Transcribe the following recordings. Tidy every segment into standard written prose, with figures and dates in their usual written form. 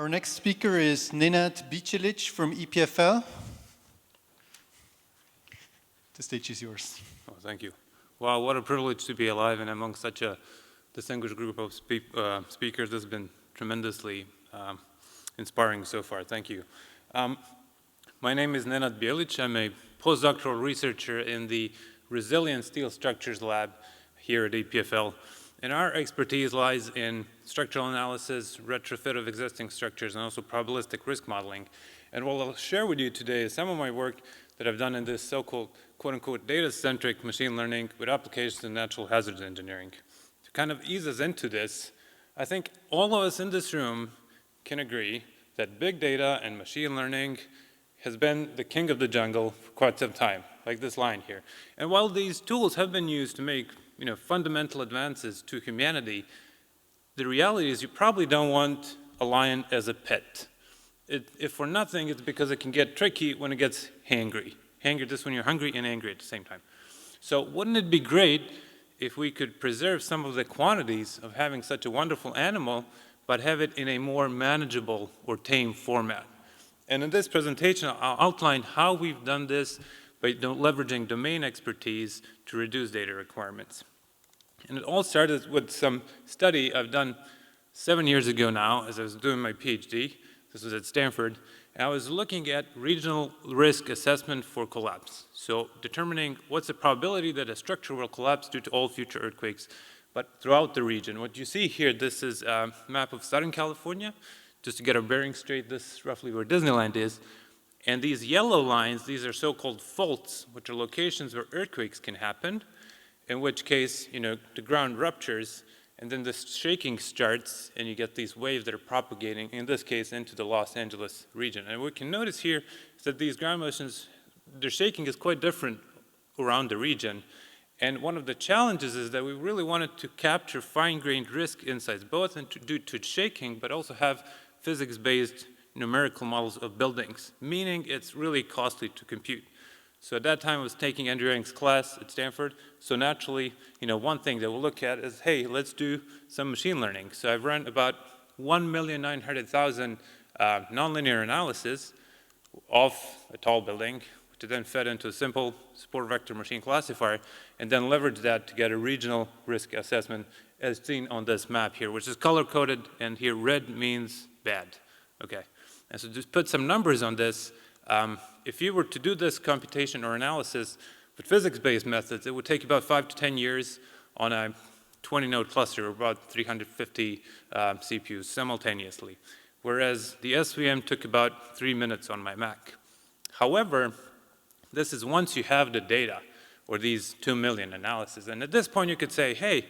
Our next speaker is Nenad Bijelić from EPFL. The stage is yours. Oh, thank you. Wow, what a privilege to be alive and among such a distinguished group of speakers. This has been tremendously inspiring so far. Thank you. My name is Nenad Bijelić. I'm a postdoctoral researcher in the Resilient Steel Structures Lab here at EPFL. And our expertise lies in structural analysis, retrofit of existing structures, and also probabilistic risk modeling. And what I'll share with you today is some of my work that I've done in this so-called, quote-unquote, data-centric machine learning with applications in natural hazards engineering. To kind of ease us into this, I think all of us in this room can agree that big data and machine learning has been the king of the jungle for quite some time, like this line here. And while these tools have been used to make fundamental advances to humanity, the reality is you probably don't want a lion as a pet. If for nothing, it's because it can get tricky when it gets hangry. Hangry just when you're hungry and angry at the same time. So wouldn't it be great if we could preserve some of the quantities of having such a wonderful animal, but have it in a more manageable or tame format? And in this presentation, I'll outline how we've done this by leveraging domain expertise to reduce data requirements. And it all started with some study I've done 7 years ago now as I was doing my PhD. This was at Stanford. And I was looking at regional risk assessment for collapse. So determining what's the probability that a structure will collapse due to all future earthquakes, but throughout the region. What you see here, this is a map of Southern California. Just to get our bearing straight, this is roughly where Disneyland is. And these yellow lines, these are so-called faults, which are locations where earthquakes can happen, in which case, the ground ruptures, and then the shaking starts, and you get these waves that are propagating, in this case, into the Los Angeles region. And what we can notice here is that these ground motions, their shaking is quite different around the region. And one of the challenges is that we really wanted to capture fine-grained risk insights, both due to its shaking, but also have physics-based numerical models of buildings, meaning it's really costly to compute. So at that time, I was taking engineering's class at Stanford. So naturally, one thing that we'll look at is, hey, let's do some machine learning. So I've run about 1,900,000 nonlinear analysis of a tall building, which then fed into a simple support vector machine classifier, and then leveraged that to get a regional risk assessment as seen on this map here, which is color-coded, and here red means bad. Okay, and so just put some numbers on this. If you were to do this computation or analysis with physics-based methods, it would take about 5 to 10 years on a 20-node cluster, or about 350 CPUs simultaneously, whereas the SVM took about 3 minutes on my Mac. However, this is once you have the data, or these 2 million analyses. And at this point, you could say, hey,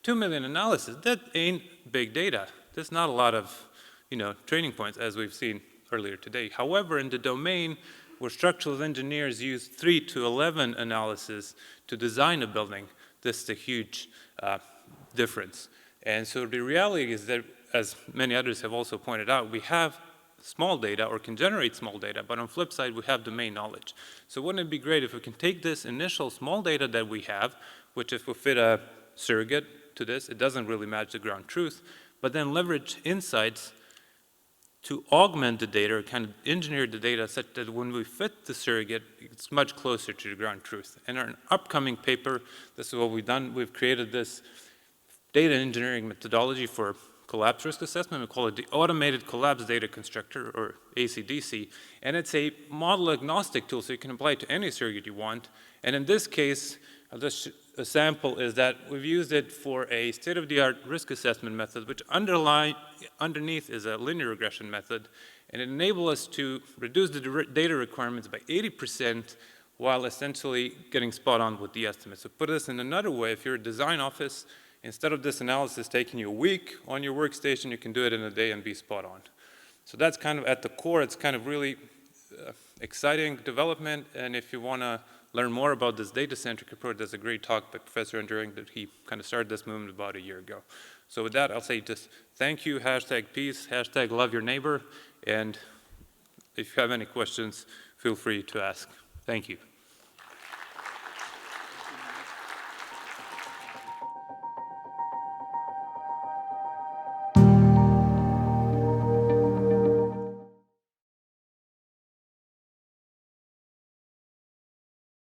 2 million analysis, that ain't big data. There's not a lot of training points, as we've seen earlier today. However, in the domain where structural engineers use 3 to 11 analysis to design a building, this is a huge difference. And so the reality is that, as many others have also pointed out, we have small data or can generate small data, but on the flip side, we have domain knowledge. So wouldn't it be great if we can take this initial small data that we have, which if we fit a surrogate to this, it doesn't really match the ground truth, but then leverage insights to augment the data, or kind of engineer the data such that when we fit the surrogate, it's much closer to the ground truth. In our upcoming paper, this is what we've done. We've created this data engineering methodology for collapse risk assessment. We call it the Automated Collapse Data Constructor, or ACDC. And it's a model agnostic tool, so you can apply it to any surrogate you want. And in this case, a sample is that we've used it for a state-of-the-art risk assessment method, which underneath is a linear regression method, and it enables us to reduce the data requirements by 80% while essentially getting spot on with the estimates. So put this in another way, if you're a design office, instead of this analysis taking you a week on your workstation, you can do it in a day and be spot on. So that's kind of at the core. It's kind of really exciting development, and if you want to learn more about this data-centric approach, there's a great talk by Professor Enduring that he kind of started this movement about a year ago. So with that, I'll say just thank you, #peace, #love your neighbor, and if you have any questions, feel free to ask. Thank you.